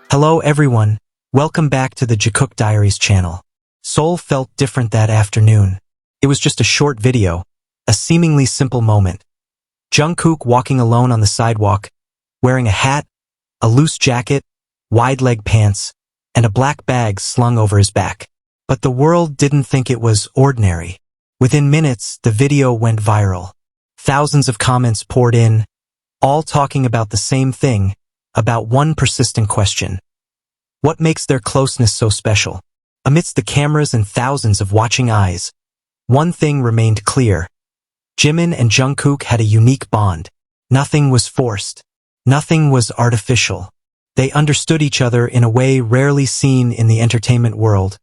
Hello everyone, welcome back to the Jikook Diaries channel. Seoul felt different that afternoon. It was just a short video, a seemingly simple moment. Jungkook walking alone on the sidewalk, wearing a hat, a loose jacket, wide-leg pants, and a black bag slung over his back. But the world didn't think it was ordinary. Within minutes, the video went viral. Thousands of comments poured in, all talking about the same thing, about one persistent question. What makes their closeness so special? Amidst the cameras and thousands of watching eyes, one thing remained clear. Jimin and Jungkook had a unique bond. Nothing was forced. Nothing was artificial. They understood each other in a way rarely seen in the entertainment world,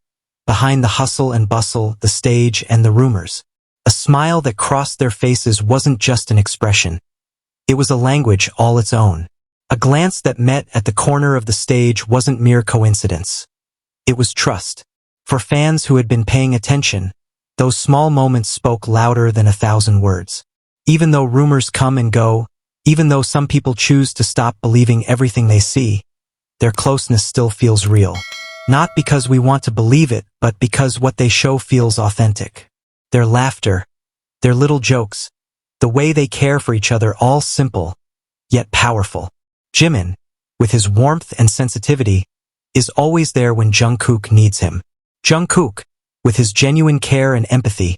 behind the hustle and bustle, the stage, and the rumors. A smile that crossed their faces wasn't just an expression. It was a language all its own. A glance that met at the corner of the stage wasn't mere coincidence. It was trust. For fans who had been paying attention, those small moments spoke louder than 1,000 words. Even though rumors come and go, even though some people choose to stop believing everything they see, their closeness still feels real. Not because we want to believe it, but because what they show feels authentic. Their laughter, their little jokes, the way they care for each other, all simple, yet powerful. Jimin, with his warmth and sensitivity, is always there when Jungkook needs him. Jungkook, with his genuine care and empathy,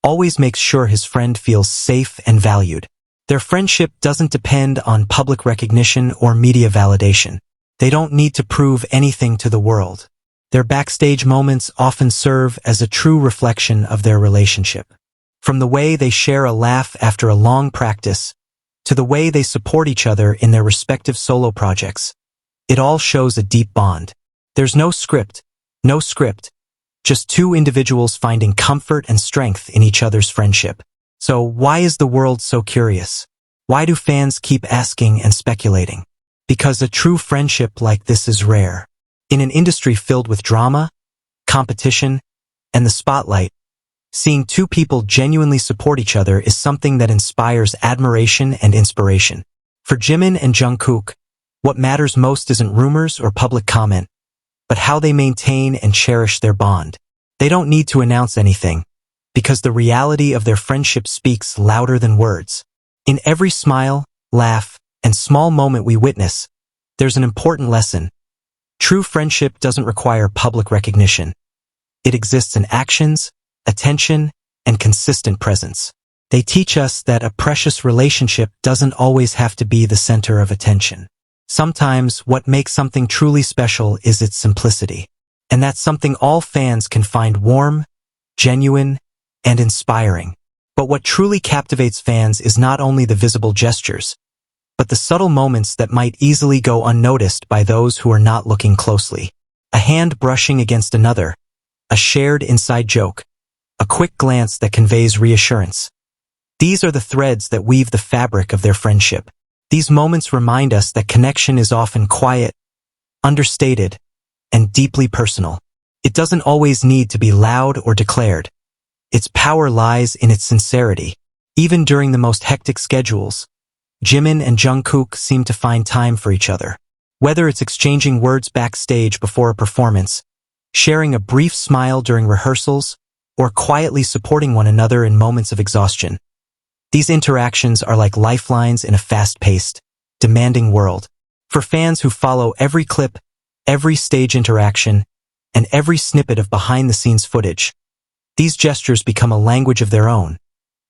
always makes sure his friend feels safe and valued. Their friendship doesn't depend on public recognition or media validation. They don't need to prove anything to the world. Their backstage moments often serve as a true reflection of their relationship. From the way they share a laugh after a long practice, to the way they support each other in their respective solo projects, it all shows a deep bond. There's no script, just two individuals finding comfort and strength in each other's friendship. So why is the world so curious? Why do fans keep asking and speculating? Because a true friendship like this is rare. In an industry filled with drama, competition, and the spotlight, seeing two people genuinely support each other is something that inspires admiration and inspiration. For Jimin and Jungkook, what matters most isn't rumors or public comment, but how they maintain and cherish their bond. They don't need to announce anything, because the reality of their friendship speaks louder than words. In every smile, laugh, and small moment we witness, there's an important lesson. True friendship doesn't require public recognition. It exists in actions, attention, and consistent presence. They teach us that a precious relationship doesn't always have to be the center of attention. Sometimes what makes something truly special is its simplicity. And that's something all fans can find warm, genuine, and inspiring. But what truly captivates fans is not only the visible gestures, but the subtle moments that might easily go unnoticed by those who are not looking closely. A hand brushing against another, a shared inside joke, a quick glance that conveys reassurance. These are the threads that weave the fabric of their friendship. These moments remind us that connection is often quiet, understated, and deeply personal. It doesn't always need to be loud or declared. Its power lies in its sincerity. Even during the most hectic schedules, Jimin and Jungkook seem to find time for each other. Whether it's exchanging words backstage before a performance, sharing a brief smile during rehearsals, or quietly supporting one another in moments of exhaustion. These interactions are like lifelines in a fast-paced, demanding world. For fans who follow every clip, every stage interaction, and every snippet of behind-the-scenes footage, these gestures become a language of their own,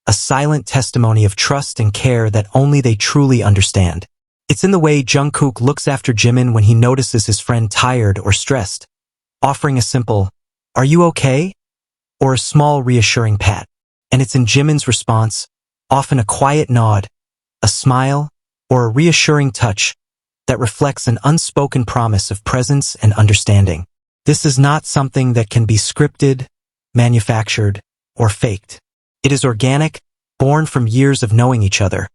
a silent testimony of trust and care that only they truly understand. It's in the way Jungkook looks after Jimin when he notices his friend tired or stressed, offering a simple, "Are you okay?" or a small reassuring pat. And it's in Jimin's response, often a quiet nod, a smile, or a reassuring touch, that reflects an unspoken promise of presence and understanding. This is not something that can be scripted, manufactured, or faked. It is organic, born from years of knowing each other,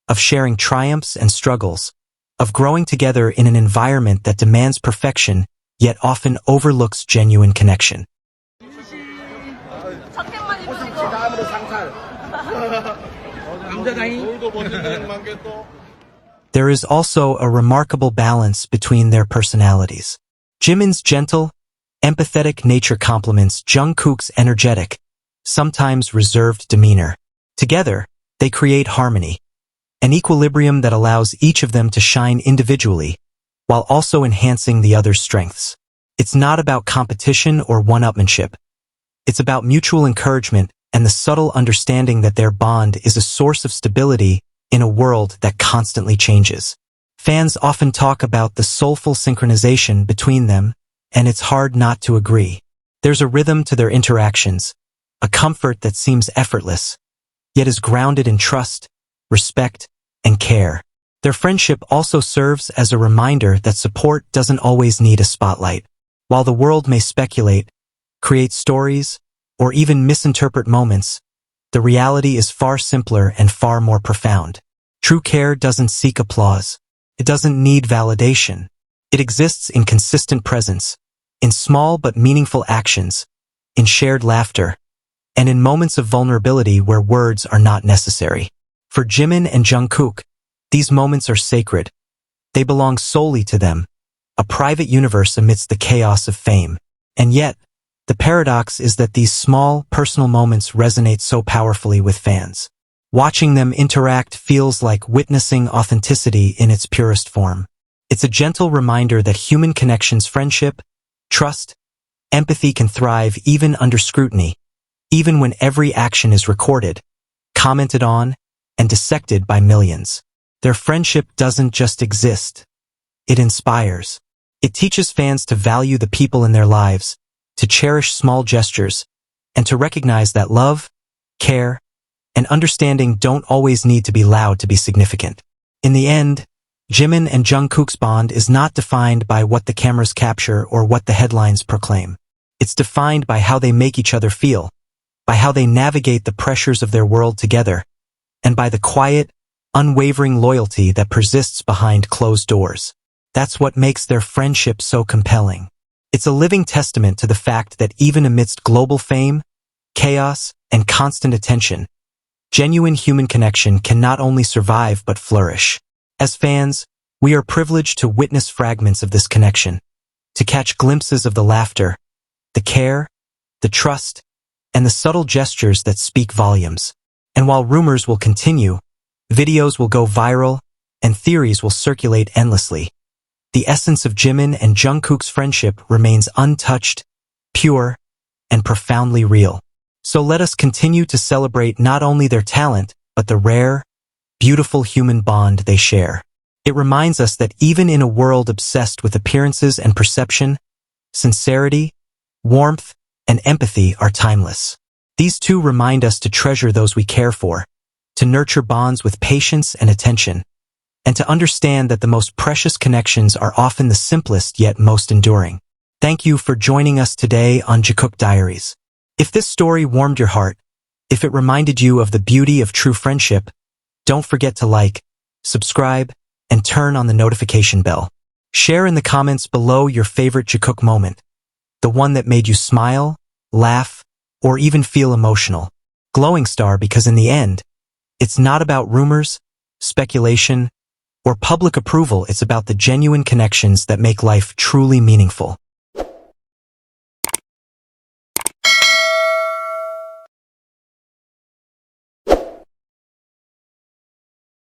of sharing triumphs and struggles, of growing together in an environment that demands perfection yet often overlooks genuine connection. There is also a remarkable balance between their personalities. Jimin's gentle, empathetic nature complements Jungkook's energetic, sometimes reserved demeanor. Together, they create harmony, an equilibrium that allows each of them to shine individually, while also enhancing the other's strengths. It's not about competition or one-upmanship. It's about mutual encouragement and the subtle understanding that their bond is a source of stability in a world that constantly changes. Fans often talk about the soulful synchronization between them, and it's hard not to agree. There's a rhythm to their interactions, a comfort that seems effortless, yet is grounded in trust, respect, and care. Their friendship also serves as a reminder that support doesn't always need a spotlight. While the world may speculate, create stories, or even misinterpret moments, the reality is far simpler and far more profound. True care doesn't seek applause. It doesn't need validation. It exists in consistent presence, in small but meaningful actions, in shared laughter, and in moments of vulnerability where words are not necessary. For Jimin and Jungkook, these moments are sacred. They belong solely to them, a private universe amidst the chaos of fame. And yet, the paradox is that these small, personal moments resonate so powerfully with fans. Watching them interact feels like witnessing authenticity in its purest form. It's a gentle reminder that human connections, friendship, trust, empathy can thrive even under scrutiny, even when every action is recorded, commented on, and dissected by millions. Their friendship doesn't just exist. It inspires. It teaches fans to value the people in their lives, to cherish small gestures, and to recognize that love, care, and understanding don't always need to be loud to be significant. In the end, Jimin and Jungkook's bond is not defined by what the cameras capture or what the headlines proclaim. It's defined by how they make each other feel, by how they navigate the pressures of their world together, and by the quiet, unwavering loyalty that persists behind closed doors. That's what makes their friendship so compelling. It's a living testament to the fact that even amidst global fame, chaos, and constant attention, genuine human connection can not only survive but flourish. As fans, we are privileged to witness fragments of this connection, to catch glimpses of the laughter, the care, the trust, and the subtle gestures that speak volumes. And while rumors will continue, videos will go viral, and theories will circulate endlessly, the essence of Jimin and Jungkook's friendship remains untouched, pure, and profoundly real. So let us continue to celebrate not only their talent, but the rare, beautiful human bond they share. It reminds us that even in a world obsessed with appearances and perception, sincerity, warmth, and empathy are timeless. These two remind us to treasure those we care for, to nurture bonds with patience and attention, and to understand that the most precious connections are often the simplest yet most enduring. Thank you for joining us today on Jikook Diaries. If this story warmed your heart, if it reminded you of the beauty of true friendship, don't forget to like, subscribe, and turn on the notification bell. Share in the comments below your favorite Jikook moment, the one that made you smile, laugh, or even feel emotional. Glowing star, because in the end, it's not about rumors, speculation, or public approval. It's about the genuine connections that make life truly meaningful.